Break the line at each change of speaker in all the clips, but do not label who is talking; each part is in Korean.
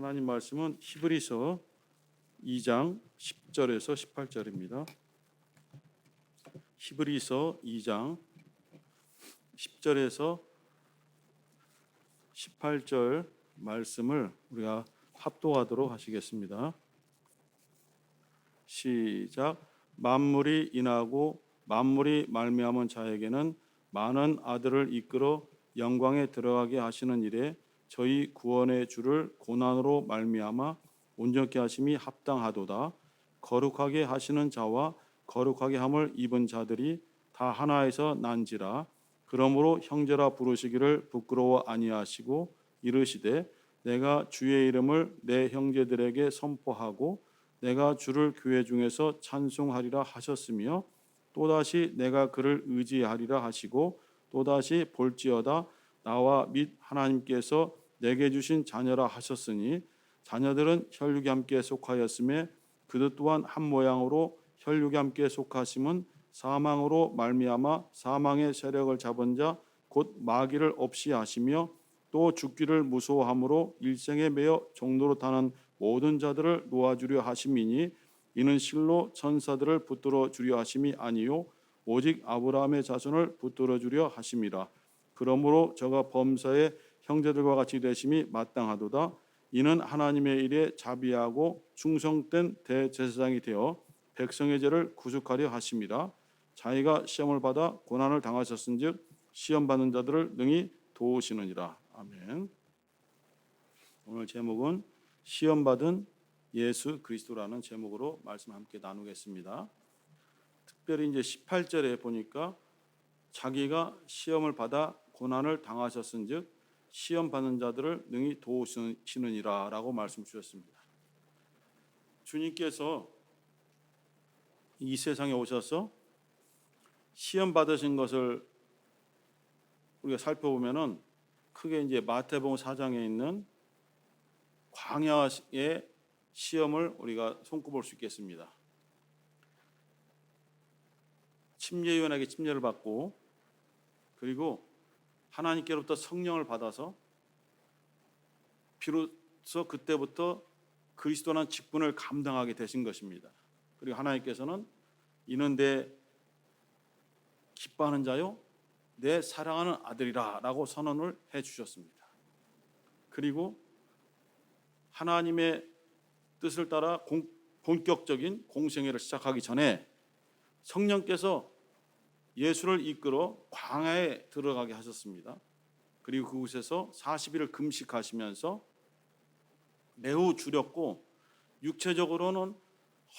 하나님 말씀은 히브리서 2장 10절에서 18절입니다. 히브리서 2장 10절에서 18절 말씀을 우리가 합독하도록 하시겠습니다. 시작. 만물이 인하고 만물이 말미암은 자에게는 많은 아들을 이끌어 영광에 들어가게 하시는 일에 저희 구원의 주를 고난으로 말미암아 온전케 하심이 합당하도다. 거룩하게 하시는 자와 거룩하게 함을 입은 자들이 다 하나에서 난지라. 그러므로 형제라 부르시기를 부끄러워 아니하시고 이르시되 내가 주의 이름을 내 형제들에게 선포하고 내가 주를 교회 중에서 찬송하리라 하셨으며 또다시 내가 그를 의지하리라 하시고 또다시 볼지어다 나와 및 하나님께서 내게 주신 자녀라 하셨으니 자녀들은 혈육이 함께 속하였음에 그들 또한 한 모양으로 혈육이 함께 속하심은 사망으로 말미암아 사망의 세력을 잡은 자 곧 마귀를 없이 하시며 또 죽기를 무서워함으로 일생에 매여 종로로 타는 모든 자들을 놓아주려 하심이니 이는 실로 천사들을 붙들어 주려 하심이 아니요 오직 아브라함의 자손을 붙들어 주려 하심이라. 그러므로 저가 범사의 형제들과 같이 되심이 마땅하도다. 이는 하나님의 일에 자비하고 충성된 대제사장이 되어 백성의 죄를 구속하려 하심이라. 자기가 시험을 받아 고난을 당하셨은즉 시험 받는 자들을 능히 도우시느니라. 아멘. 오늘 제목은 시험 받은 예수 그리스도라는 제목으로 말씀 함께 나누겠습니다. 특별히 이제 18절에 보니까 자기가 시험을 받아 고난을 당하셨은즉 시험 받는 자들을 능히 도우시느니라라고 말씀 주셨습니다. 주님께서 이 세상에 오셔서 시험 받으신 것을 우리가 살펴보면은 크게 이제 마태복음 4장에 있는 광야의 시험을 우리가 손꼽을 수 있겠습니다. 침례요한에게 침례를 받고 그리고 하나님께로부터 성령을 받아서 비로소 그때부터 그리스도라는 직분을 감당하게 되신 것입니다. 그리고 하나님께서는 이는 내 기뻐하는 자요 내 사랑하는 아들이라 라고 선언을 해주셨습니다. 그리고 하나님의 뜻을 따라 본격적인 공생애를 시작하기 전에 성령께서 예수를 이끌어 광야에 들어가게 하셨습니다. 그리고 그곳에서 40일을 금식하시면서 매우 주렸고 육체적으로는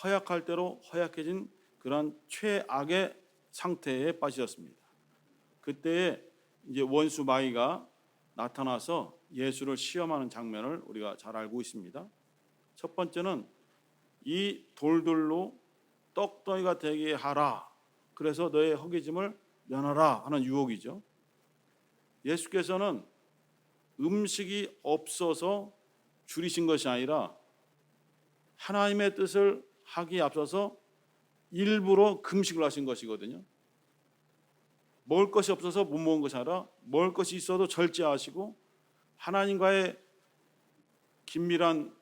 허약할 대로 허약해진 그런 최악의 상태에 빠지셨습니다. 그때에 이제 원수 마귀가 나타나서 예수를 시험하는 장면을 우리가 잘 알고 있습니다. 첫 번째는 이 돌들로 떡덩이가 되게 하라. 그래서 너의 허기짐을 면하라 하는 유혹이죠. 예수께서는 음식이 없어서 줄이신 것이 아니라 하나님의 뜻을 하기에 앞서서 일부러 금식을 하신 것이거든요. 먹을 것이 없어서 못 먹은 것이 아니라 먹을 것이 있어도 절제하시고 하나님과의 긴밀한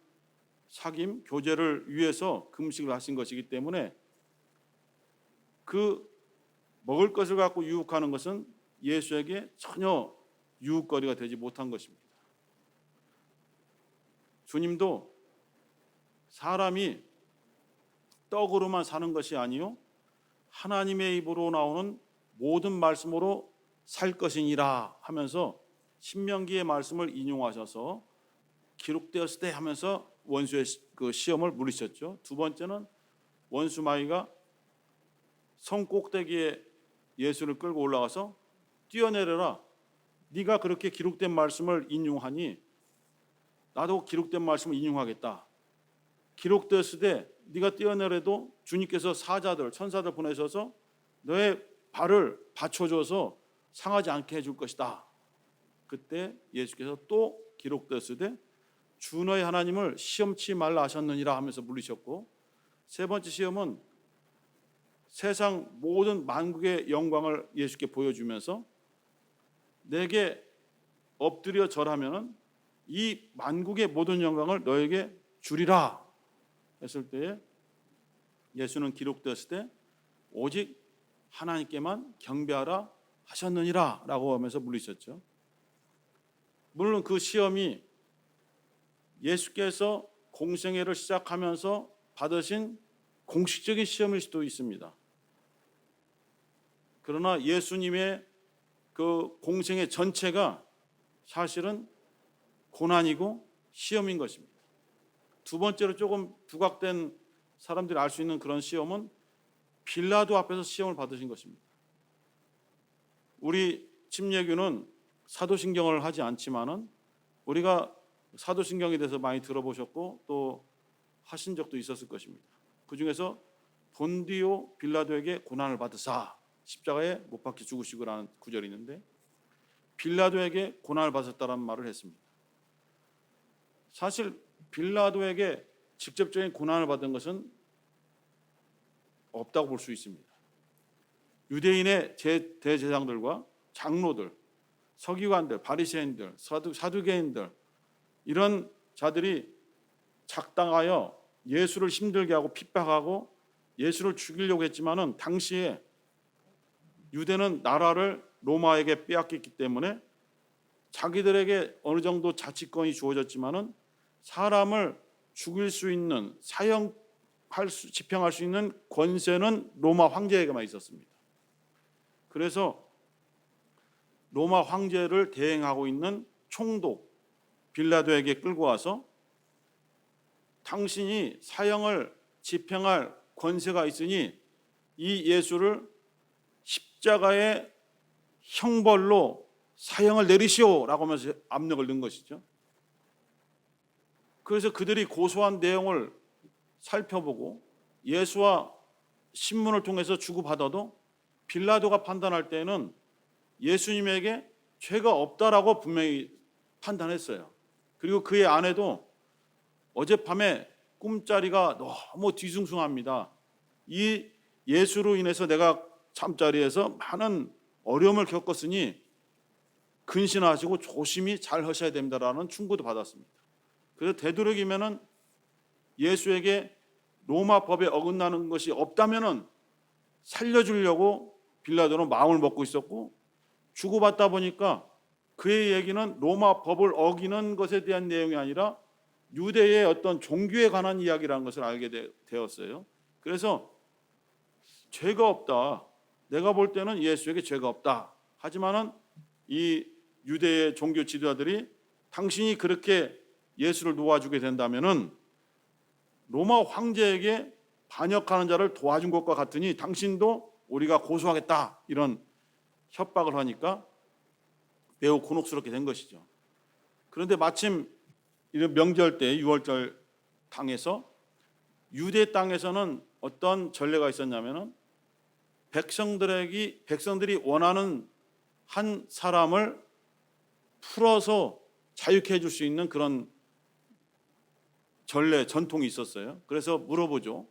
사귐, 교제를 위해서 금식을 하신 것이기 때문에 그 먹을 것을 갖고 유혹하는 것은 예수에게 전혀 유혹거리가 되지 못한 것입니다. 주님도 사람이 떡으로만 사는 것이 아니요 하나님의 입으로 나오는 모든 말씀으로 살 것이니라 하면서 신명기의 말씀을 인용하셔서 기록되었을 때 하면서 원수의 그 시험을 물리셨죠. 두 번째는 원수 마귀가 성 꼭대기에 예수를 끌고 올라가서 뛰어내려라. 네가 그렇게 기록된 말씀을 인용하니 나도 기록된 말씀을 인용하겠다. 기록되었을 때 네가 뛰어내려도 주님께서 사자들, 천사들 보내셔서 너의 발을 받쳐줘서 상하지 않게 해줄 것이다. 그때 예수께서 또 기록되었을 때 주 너의 하나님을 시험치 말라 하셨느니라 하면서 물리셨고 세 번째 시험은 세상 모든 만국의 영광을 예수께 보여주면서 내게 엎드려 절하면은 이 만국의 모든 영광을 너에게 주리라 했을 때에 예수는 기록되었을 때 오직 하나님께만 경배하라 하셨느니라 라고 하면서 물으셨죠. 물론 그 시험이 예수께서 공생애를 시작하면서 받으신 공식적인 시험일 수도 있습니다. 그러나 예수님의 그 공생애 전체가 사실은 고난이고 시험인 것입니다. 두 번째로 조금 부각된 사람들이 알 수 있는 그런 시험은 빌라도 앞에서 시험을 받으신 것입니다. 우리 침례교는 사도신경을 하지 않지만은 우리가 사도신경에 대해서 많이 들어보셨고 또 하신 적도 있었을 것입니다. 그 중에서 본디오 빌라도에게 고난을 받으사 십자가에 못 박혀 죽으시고라는 구절이 있는데 빌라도에게 고난을 받았다라는 말을 했습니다. 사실 빌라도에게 직접적인 고난을 받은 것은 없다고 볼 수 있습니다. 유대인의 대제사장들과 장로들, 서기관들, 바리새인들, 사두개인들 이런 자들이 작당하여 예수를 힘들게 하고 핍박하고 예수를 죽이려고 했지만은 당시에 유대는 나라를 로마에게 빼앗겼기 때문에 자기들에게 어느 정도 자치권이 주어졌지만은 사람을 죽일 수 있는 집행할 수 있는 권세는 로마 황제에게만 있었습니다. 그래서 로마 황제를 대행하고 있는 총독 빌라도에게 끌고 와서 당신이 사형을 집행할 권세가 있으니 이 예수를 십자가의 형벌로 사형을 내리시오라고 하면서 압력을 넣은 것이죠. 그래서 그들이 고소한 내용을 살펴보고 예수와 신문을 통해서 주고받아도 빌라도가 판단할 때는 예수님에게 죄가 없다라고 분명히 판단했어요. 그리고 그의 아내도 어젯밤에 꿈자리가 너무 뒤숭숭합니다. 이 예수로 인해서 내가 잠자리에서 많은 어려움을 겪었으니 근신하시고 조심히 잘 하셔야 됩니다라는 충고도 받았습니다. 그래서 되도록이면은 예수에게 로마 법에 어긋나는 것이 없다면은 살려주려고 빌라도는 마음을 먹고 있었고 주고받다 보니까 그의 얘기는 로마 법을 어기는 것에 대한 내용이 아니라 유대의 어떤 종교에 관한 이야기라는 것을 알게 되었어요. 그래서 죄가 없다. 내가 볼 때는 예수에게 죄가 없다. 하지만은 이 유대의 종교 지도자들이 당신이 그렇게 예수를 놓아주게 된다면은 로마 황제에게 반역하는 자를 도와준 것과 같으니 당신도 우리가 고소하겠다 이런 협박을 하니까 매우 곤혹스럽게 된 것이죠. 그런데 마침 이런 명절 때 6월절 당에서 유대 땅에서는 어떤 전례가 있었냐면은 백성들이 원하는 한 사람을 풀어서 자유케 해줄 수 있는 그런 전례 전통이 있었어요. 그래서 물어보죠.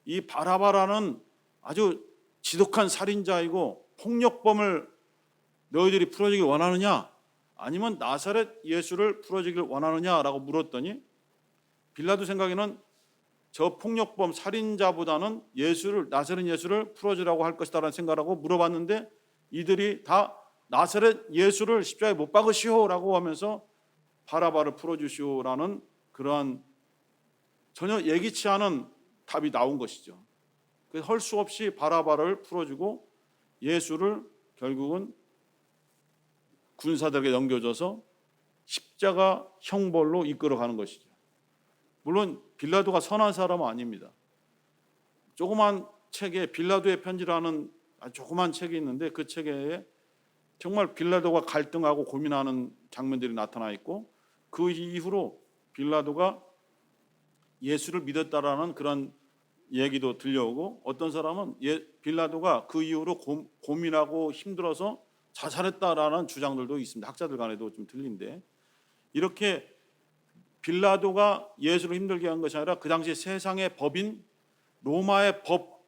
이 바라바라는 아주 지독한 살인자이고 폭력범을 너희들이 풀어주길 원하느냐 아니면 나사렛 예수를 풀어주길 원하느냐라고 물었더니 빌라도 생각에는 저 폭력범 살인자보다는 나사렛 예수를 풀어주라고 할 것이다라는 생각하고 물어봤는데 이들이 다 나사렛 예수를 십자가에 못 박으시오라고 하면서 바라바를 풀어주시오라는 그러한 전혀 예기치 않은 답이 나온 것이죠. 그래서 할 수 없이 바라바를 풀어주고 예수를 결국은 군사들에게 넘겨줘서 십자가 형벌로 이끌어가는 것이죠. 물론 빌라도가 선한 사람은 아닙니다. 조그만 책에 빌라도의 편지라는 조그만 책이 있는데 그 책에 정말 빌라도가 갈등하고 고민하는 장면들이 나타나 있고 그 이후로 빌라도가 예수를 믿었다라는 그런 얘기도 들려오고 어떤 사람은 빌라도가 그 이후로 고민하고 힘들어서 자살했다라는 주장들도 있습니다. 학자들 간에도 좀 틀린데 이렇게 빌라도가 예수를 힘들게 한 것이 아니라 그 당시 세상의 법인 로마의 법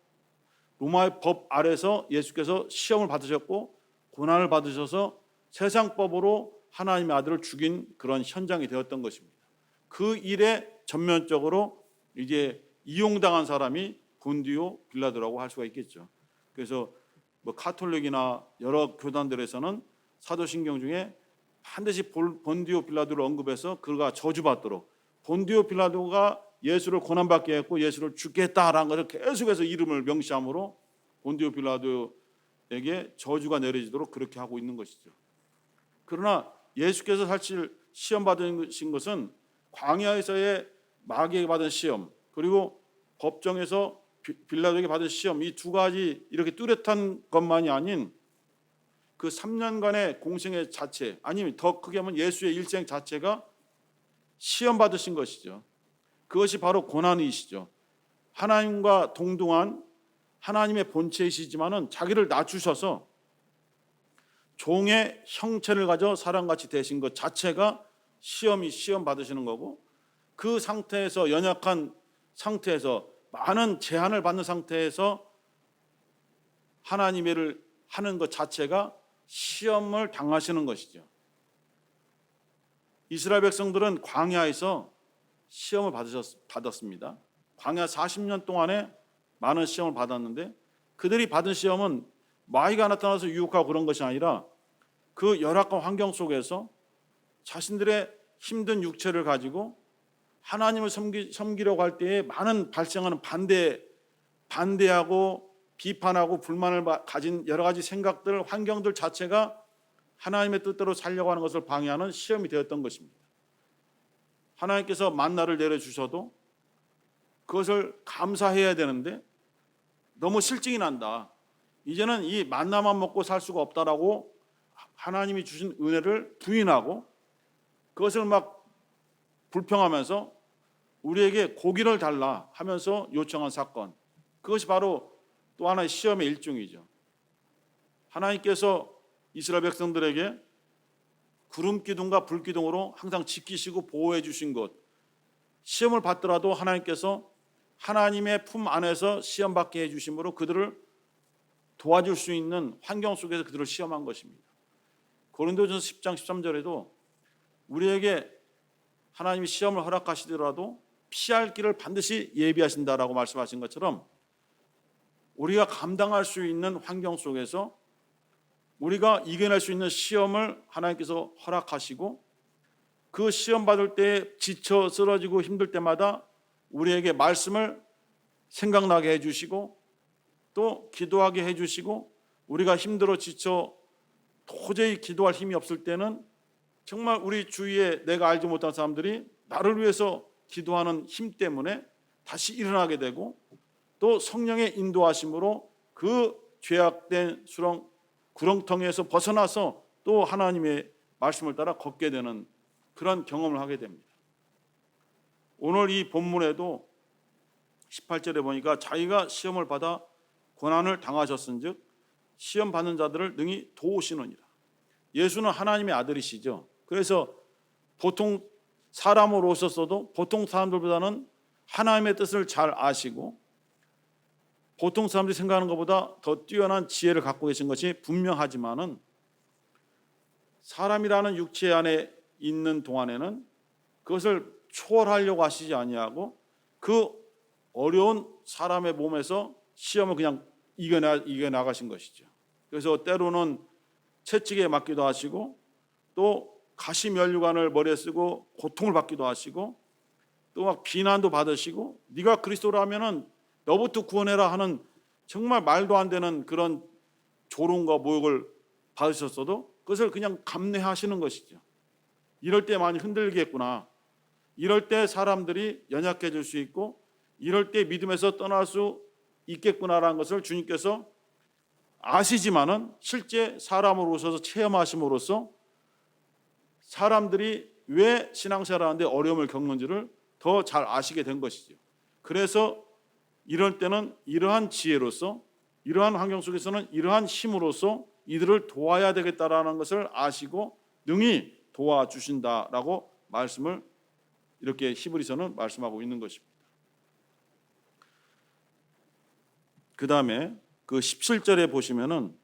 아래서 예수께서 시험을 받으셨고 고난을 받으셔서 세상 법으로 하나님의 아들을 죽인 그런 현장이 되었던 것입니다. 그 일에 전면적으로 이제 이용당한 사람이 본디오 빌라도라고 할 수가 있겠죠. 그래서 뭐 카톨릭이나 여러 교단들에서는 사도신경 중에 반드시 본디오 빌라도를 언급해서 그가 저주받도록, 본디오 빌라도가 예수를 고난받게 했고 예수를 죽게 했다라는 것을 계속해서 이름을 명시함으로 본디오 빌라도에게 저주가 내려지도록 그렇게 하고 있는 것이죠. 그러나 예수께서 사실 시험 받으신 것은 광야에서의 마귀에게 받은 시험, 그리고 법정에서 빌라도에게 받은 시험, 이 두 가지 이렇게 뚜렷한 것만이 아닌 그 3년간의 공생의 자체, 아니면 더 크게 하면 예수의 일생 자체가 시험 받으신 것이죠. 그것이 바로 고난이시죠. 하나님과 동등한 하나님의 본체이시지만은 자기를 낮추셔서 종의 형체를 가져 사람같이 되신 것 자체가 시험 받으시는 거고, 그 상태에서, 연약한 상태에서, 많은 제한을 받는 상태에서 하나님의 일을 하는 것 자체가 시험을 당하시는 것이죠. 이스라엘 백성들은 광야에서 시험을 받았습니다. 광야 40년 동안에 많은 시험을 받았는데, 그들이 받은 시험은 마귀가 나타나서 유혹하고 그런 것이 아니라 그 열악한 환경 속에서 자신들의 힘든 육체를 가지고 하나님을 섬기려고 할 때에 많은 발생하는 반대하고 비판하고 불만을 가진 여러 가지 생각들, 환경들 자체가 하나님의 뜻대로 살려고 하는 것을 방해하는 시험이 되었던 것입니다. 하나님께서 만나를 내려주셔도 그것을 감사해야 되는데 너무 실증이 난다, 이제는 이 만나만 먹고 살 수가 없다라고 하나님이 주신 은혜를 부인하고 그것을 막 불평하면서 우리에게 고기를 달라 하면서 요청한 사건, 그것이 바로 또 하나의 시험의 일종이죠. 하나님께서 이스라엘 백성들에게 구름 기둥과 불 기둥으로 항상 지키시고 보호해 주신 것, 시험을 받더라도 하나님께서 하나님의 품 안에서 시험 받게 해 주심으로 그들을 도와줄 수 있는 환경 속에서 그들을 시험한 것입니다. 고린도전서 10장 13절에도 우리에게 하나님이 시험을 허락하시더라도 피할 길을 반드시 예비하신다라고 말씀하신 것처럼, 우리가 감당할 수 있는 환경 속에서 우리가 이겨낼 수 있는 시험을 하나님께서 허락하시고, 그 시험 받을 때 지쳐 쓰러지고 힘들 때마다 우리에게 말씀을 생각나게 해주시고 또 기도하게 해주시고, 우리가 힘들어 지쳐 도저히 기도할 힘이 없을 때는 정말 우리 주위에 내가 알지 못한 사람들이 나를 위해서 기도하는 힘 때문에 다시 일어나게 되고, 또 성령의 인도하심으로 그 죄악된 구렁텅이에서 벗어나서 또 하나님의 말씀을 따라 걷게 되는 그런 경험을 하게 됩니다. 오늘 이 본문에도 18절에 보니까 자기가 시험을 받아 고난을 당하셨은즉 시험 받는 자들을 능히 도우시느니라. 예수는 하나님의 아들이시죠. 그래서 보통 사람으로 오셨어도 보통 사람들보다는 하나님의 뜻을 잘 아시고 보통 사람들이 생각하는 것보다 더 뛰어난 지혜를 갖고 계신 것이 분명하지만은, 사람이라는 육체 안에 있는 동안에는 그것을 초월하려고 하시지 아니하고 그 어려운 사람의 몸에서 시험을 그냥 이겨나가신 것이죠. 그래서 때로는 채찍에 맞기도 하시고 또 가시면류관을 머리에 쓰고 고통을 받기도 하시고 또 막 비난도 받으시고, 네가 그리스도라면은 너부터 구원해라 하는 정말 말도 안 되는 그런 조롱과 모욕을 받으셨어도 그것을 그냥 감내하시는 것이죠. 이럴 때 많이 흔들리겠구나, 이럴 때 사람들이 연약해질 수 있고 이럴 때 믿음에서 떠날 수 있겠구나라는 것을 주님께서 아시지만은 실제 사람으로 오셔서 체험하심으로써 사람들이 왜 신앙생활하는데 어려움을 겪는지를 더 잘 아시게 된 것이죠. 그래서 이럴 때는 이러한 지혜로서, 이러한 환경 속에서는 이러한 힘으로써 이들을 도와야 되겠다라는 것을 아시고 능히 도와주신다라고 말씀을 이렇게 히브리서는 말씀하고 있는 것입니다. 그 다음에 그 17절에 보시면은,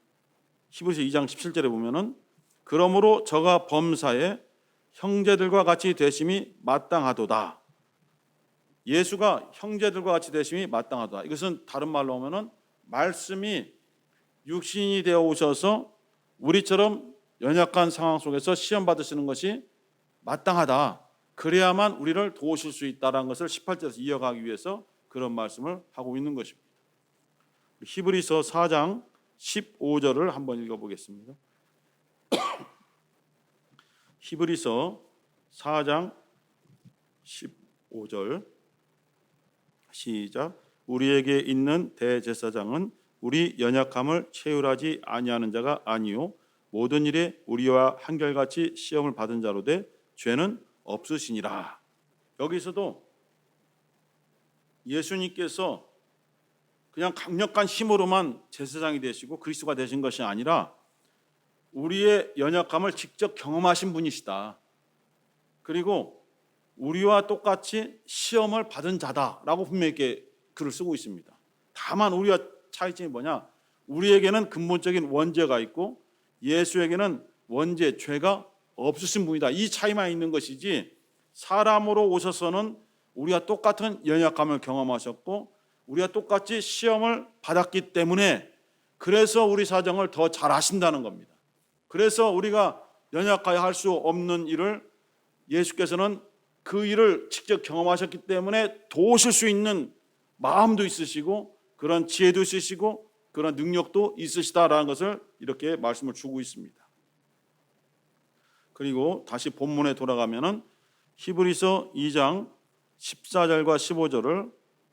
히브리서 2장 17절에 보면은 그러므로 저가 범사에 형제들과 같이 되심이 마땅하도다. 예수가 형제들과 같이 되심이 마땅하다. 이것은 다른 말로 하면은 말씀이 육신이 되어 오셔서 우리처럼 연약한 상황 속에서 시험 받으시는 것이 마땅하다. 그래야만 우리를 도우실 수 있다는 것을 18절에서 이어가기 위해서 그런 말씀을 하고 있는 것입니다. 히브리서 4장 15절을 한번 읽어보겠습니다. 히브리서 4장 15절 시작. 우리에게 있는 대제사장은 우리 연약함을 체휼하지 아니하는 자가 아니요 모든 일에 우리와 한결같이 시험을 받은 자로 돼 죄는 없으시니라. 여기서도 예수님께서 그냥 강력한 힘으로만 제사장이 되시고 그리스도가 되신 것이 아니라 우리의 연약함을 직접 경험하신 분이시다. 그리고 우리와 똑같이 시험을 받은 자다라고 분명히 이렇게 글을 쓰고 있습니다. 다만 우리와 차이점이 뭐냐? 우리에게는 근본적인 원죄가 있고 예수에게는 원죄, 죄가 없으신 분이다. 이 차이만 있는 것이지 사람으로 오셔서는 우리와 똑같은 연약함을 경험하셨고 우리가 똑같이 시험을 받았기 때문에 그래서 우리 사정을 더 잘 아신다는 겁니다. 그래서 우리가 연약하여 할 수 없는 일을 예수께서는 그 일을 직접 경험하셨기 때문에 도우실 수 있는 마음도 있으시고 그런 지혜도 있으시고 그런 능력도 있으시다라는 것을 이렇게 말씀을 주고 있습니다. 그리고 다시 본문에 돌아가면은 히브리서 2장 14절과 15절을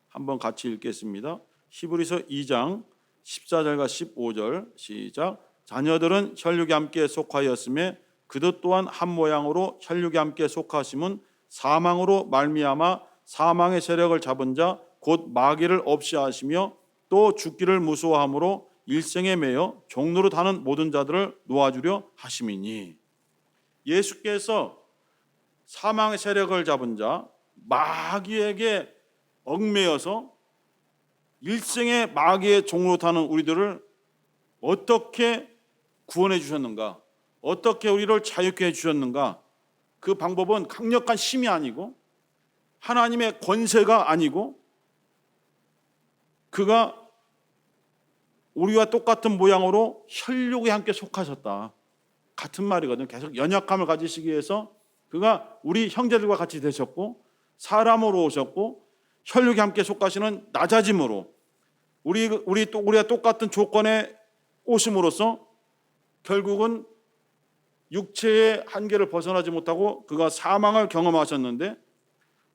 한번 같이 읽겠습니다. 히브리서 2장 14절과 15절 시작. 자녀들은 혈육에 함께 속하였음에 그들 또한 한 모양으로 혈육에 함께 속하심은 사망으로 말미암아 사망의 세력을 잡은 자 곧 마귀를 없이 하시며 또 죽기를 무서워함으로 일생에 매여 종로로 다는 모든 자들을 놓아주려 하심이니. 예수께서 사망의 세력을 잡은 자 마귀에게 얽매여서 일생의 마귀의 종로 타는 우리들을 어떻게 구원해 주셨는가? 어떻게 우리를 자유케 해 주셨는가? 그 방법은 강력한 힘이 아니고 하나님의 권세가 아니고 그가 우리와 똑같은 모양으로 혈육에 함께 속하셨다. 같은 말이거든요. 계속 연약함을 가지시기 위해서 그가 우리 형제들과 같이 되셨고 사람으로 오셨고 혈육에 함께 속하시는 낮아짐으로 우리와 똑같은 조건에 오심으로써 결국은 육체의 한계를 벗어나지 못하고 그가 사망을 경험하셨는데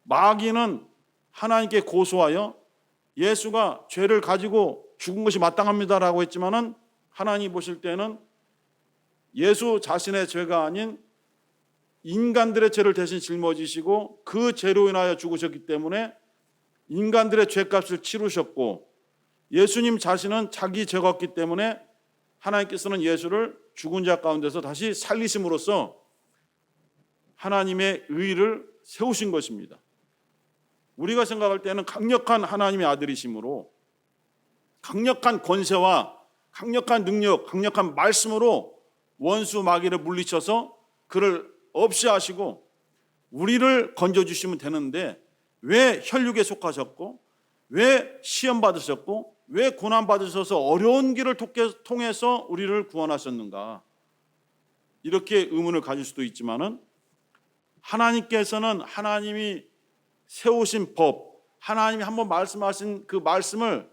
마귀는 하나님께 고소하여 예수가 죄를 가지고 죽은 것이 마땅합니다라고 했지만은 하나님 보실 때는 예수 자신의 죄가 아닌 인간들의 죄를 대신 짊어지시고 그 죄로 인하여 죽으셨기 때문에 인간들의 죄값을 치르셨고 예수님 자신은 자기 죄가 없기 때문에 하나님께서는 예수를 죽은 자 가운데서 다시 살리심으로써 하나님의 의를 세우신 것입니다. 우리가 생각할 때는 강력한 하나님의 아들이심으로 강력한 권세와 강력한 능력, 강력한 말씀으로 원수 마귀를 물리쳐서 그를 없이 하시고 우리를 건져주시면 되는데 왜 혈육에 속하셨고 왜 시험 받으셨고 왜 고난 받으셔서 어려운 길을 통해서 우리를 구원하셨는가? 이렇게 의문을 가질 수도 있지만은 하나님께서는 하나님이 세우신 법, 하나님이 한번 말씀하신 그 말씀을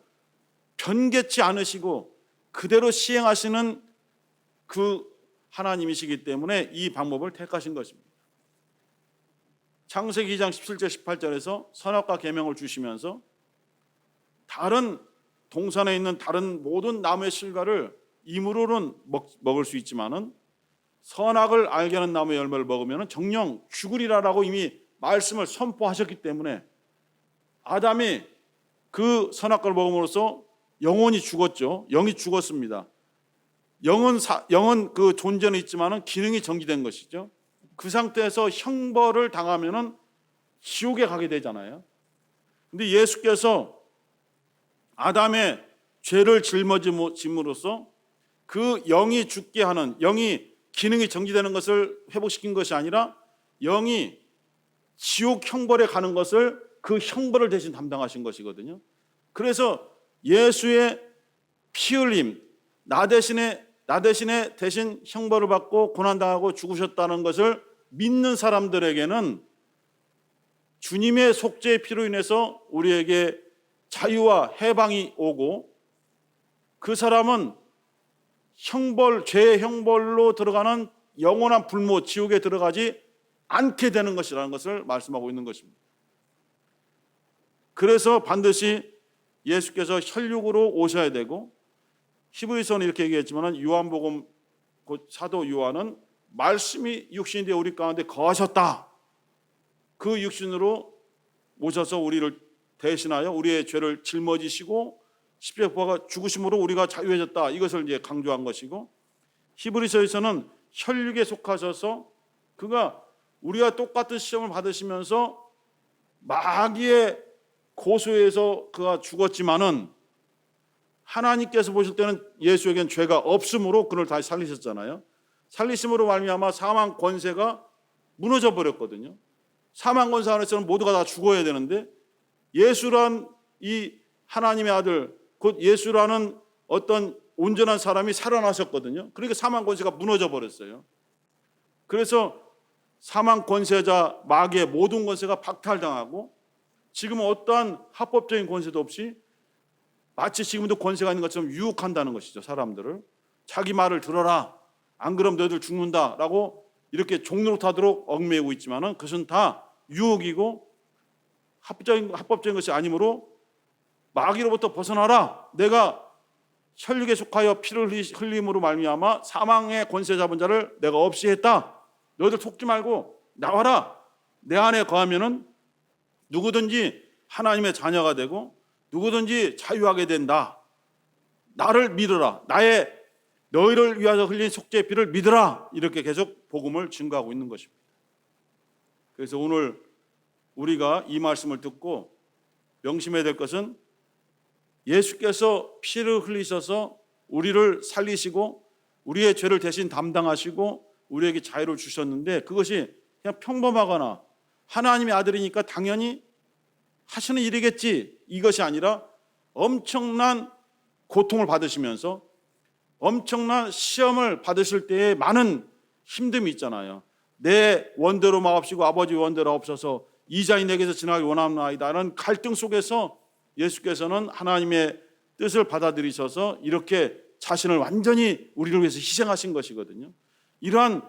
변개치 않으시고 그대로 시행하시는 그 하나님이시기 때문에 이 방법을 택하신 것입니다. 창세기 2장 17절 18절에서 선악과 계명을 주시면서 다른 동산에 있는 다른 모든 나무의 실과를 임으로는 먹을 수 있지만은 선악을 알게 하는 나무의 열매를 먹으면 정령 죽으리라라고 이미 말씀을 선포하셨기 때문에 아담이 그 선악과를 먹음으로써 영혼이 죽었죠. 영이 죽었습니다. 영은 그 존재는 있지만은 기능이 정지된 것이죠. 그 상태에서 형벌을 당하면은 지옥에 가게 되잖아요. 근데 예수께서 아담의 죄를 짊어짐으로써 그 영이 죽게 하는, 영이 기능이 정지되는 것을 회복시킨 것이 아니라 영이 지옥 형벌에 가는 것을 그 형벌을 대신 담당하신 것이거든요. 그래서 예수의 피 흘림, 나 대신에 대신 형벌을 받고 고난당하고 죽으셨다는 것을 믿는 사람들에게는 주님의 속죄의 피로 인해서 우리에게 자유와 해방이 오고, 그 사람은 죄의 형벌로 들어가는 영원한 불모 지옥에 들어가지 않게 되는 것이라는 것을 말씀하고 있는 것입니다. 그래서 반드시 예수께서 혈육으로 오셔야 되고, 히브리서는 이렇게 얘기했지만 요한복음 곧 사도 요한은 말씀이 육신이 되어 우리 가운데 거하셨다. 그 육신으로 오셔서 우리를 대신하여 우리의 죄를 짊어지시고 십자가가 죽으심으로 우리가 자유해졌다. 이것을 이제 강조한 것이고, 히브리서에서는 혈육에 속하셔서 그가 우리가 똑같은 시험을 받으시면서 마귀의 고소에서 그가 죽었지만은 하나님께서 보실 때는 예수에겐 죄가 없으므로 그를 다시 살리셨잖아요. 살리심으로 말미암아 사망 권세가 무너져 버렸거든요. 사망 권세 안에서는 모두가 다 죽어야 되는데 예수란 이 하나님의 아들, 곧 예수라는 어떤 온전한 사람이 살아나셨거든요. 그러니까 사망 권세가 무너져 버렸어요. 그래서 사망 권세자 마귀의 모든 권세가 박탈당하고, 지금은 어떠한 합법적인 권세도 없이 마치 지금도 권세가 있는 것처럼 유혹한다는 것이죠. 사람들을 자기 말을 들어라, 안 그러면 너희들 죽는다라고 이렇게 종노릇하도록 얽매이고 있지만은 그것은 다 유혹이고 합법적인 것이 아니므로 마귀로부터 벗어나라. 내가 혈육에 속하여 피를 흘림으로 말미암아 사망의 권세 잡은 자를 내가 없이 했다. 너희들 속지 말고 나와라. 내 안에 거하면은 누구든지 하나님의 자녀가 되고 누구든지 자유하게 된다. 나를 믿으라. 너희를 위하여 흘린 속죄의 피를 믿으라. 이렇게 계속 복음을 증거하고 있는 것입니다. 그래서 오늘 우리가 이 말씀을 듣고 명심해야 될 것은 예수께서 피를 흘리셔서 우리를 살리시고 우리의 죄를 대신 담당하시고 우리에게 자유를 주셨는데, 그것이 그냥 평범하거나 하나님의 아들이니까 당연히 하시는 일이겠지, 이것이 아니라 엄청난 고통을 받으시면서 엄청난 시험을 받으실 때에 많은 힘듦이 있잖아요. 내 원대로 마옵시고 아버지 원대로 없어서 이자인 내게서 지나가기 원하나이다라는 갈등 속에서 예수께서는 하나님의 뜻을 받아들이셔서 이렇게 자신을 완전히 우리를 위해서 희생하신 것이거든요. 이러한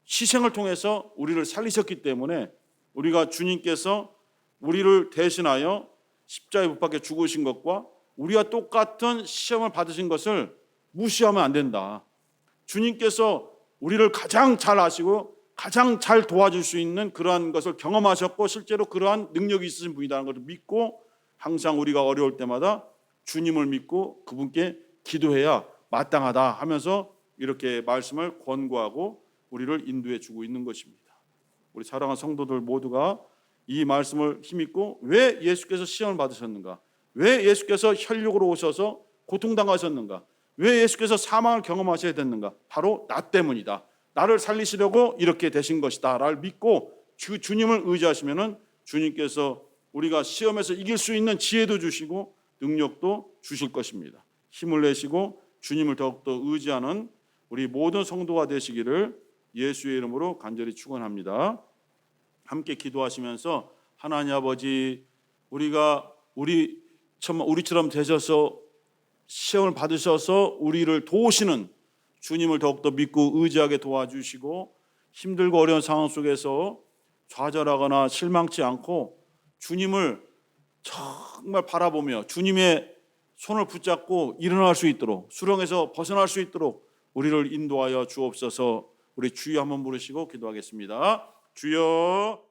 희생을 통해서 우리를 살리셨기 때문에 우리가 주님께서 우리를 대신하여 십자가에 못 박혀 죽으신 것과 우리와 똑같은 시험을 받으신 것을 무시하면 안 된다. 주님께서 우리를 가장 잘 아시고 가장 잘 도와줄 수 있는 그러한 것을 경험하셨고 실제로 그러한 능력이 있으신 분이라는 것을 믿고 항상 우리가 어려울 때마다 주님을 믿고 그분께 기도해야 마땅하다 하면서 이렇게 말씀을 권고하고 우리를 인도해 주고 있는 것입니다. 우리 사랑하는 성도들 모두가 이 말씀을 힘입고 왜 예수께서 시험을 받으셨는가, 왜 예수께서 혈육으로 오셔서 고통당하셨는가, 왜 예수께서 사망을 경험하셔야 됐는가, 바로 나 때문이다. 나를 살리시려고 이렇게 되신 것이다 라를 믿고 주님을 의지하시면은 주님께서 우리가 시험에서 이길 수 있는 지혜도 주시고 능력도 주실 것입니다. 힘을 내시고 주님을 더욱더 의지하는 우리 모든 성도가 되시기를 예수의 이름으로 간절히 축원합니다. 함께 기도하시면서 하나님 아버지, 우리처럼 되셔서 시험을 받으셔서 우리를 도우시는 주님을 더욱더 믿고 의지하게 도와주시고 힘들고 어려운 상황 속에서 좌절하거나 실망치 않고 주님을 정말 바라보며 주님의 손을 붙잡고 일어날 수 있도록, 수렁에서 벗어날 수 있도록 우리를 인도하여 주옵소서. 우리 주여 한번 부르시고 기도하겠습니다. 주여.